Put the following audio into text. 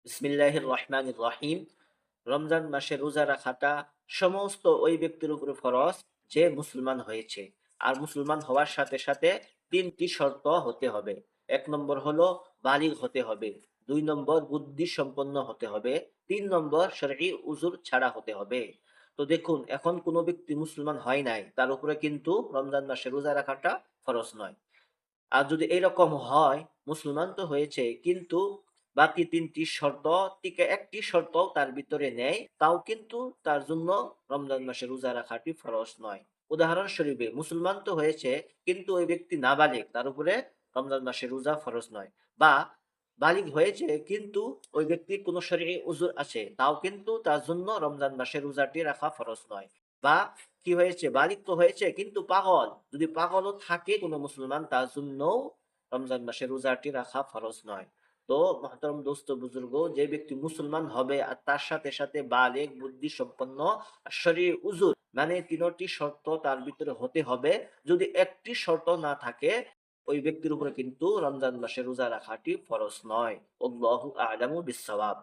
বিসমিল্লাহির রহমানির রহিম। রমজান মাসে রোজা রাখাটা সমস্ত ওই ব্যক্তির উপরে ফরজ যে মুসলমান হয়েছে। আর মুসলমান হওয়ার সাথে সাথে ৩টি শর্ত হতে হবে। ১ নম্বর হলো বালিগ হতে হবে, ২ নম্বর বুদ্ধি সম্পন্ন হতে হবে, ৩ নম্বর শরঈ উযুর ছাড়া হতে হবে। তো দেখুন, এখন কোন ব্যক্তি মুসলমান হয় নাই, তার উপরে কিন্তু রমজান মাসে রোজা রাখাটা ফরজ নয়। আর যদি এরকম হয়, মুসলমান তো হয়েছে কিন্তু বাকি ৩টি শর্ত থেকে একটি শর্তও তার ভিতরে নেই, তাও কিন্তু তার জন্য রমজান মাসে রোজা রাখাটি ফরজ নয়। উদাহরণস্বরূপে মুসলমান তো হয়েছে কিন্তু ওই ব্যক্তি নাবালিগ, তার উপরে রমজান মাসে রোজা ফরজ নয়। বা বালিগ হয়েছে কিন্তু ওই ব্যক্তির কোনো শরঈ উযর আছে, তাও কিন্তু তার জন্য রমজান মাসে রোজাটি রাখা ফরজ নয়। বা কি হয়েছে, বালিগ তো হয়েছে কিন্তু পাগল, যদি পাগলও থাকে কোনো মুসলমান, তার জন্যও রমজান মাসে রোজাটি রাখা ফরজ নয়। তো মহতরম দোস্ত বুজুর্গ, যে ব্যক্তি মুসলমান হবে আর তার সাথে সাথে বালেগ, বুদ্ধি সম্পন্ন, আর শরীর উজুর মানে তিনটি শর্ত তার ভিতরে হতে হবে। যদি একটি শর্ত না থাকে, ওই ব্যক্তির উপরে কিন্তু রমজান মাসে রোজা রাখাটি ফরজ নয়। আল্লাহু আ'লামু বিস-সাওয়াব।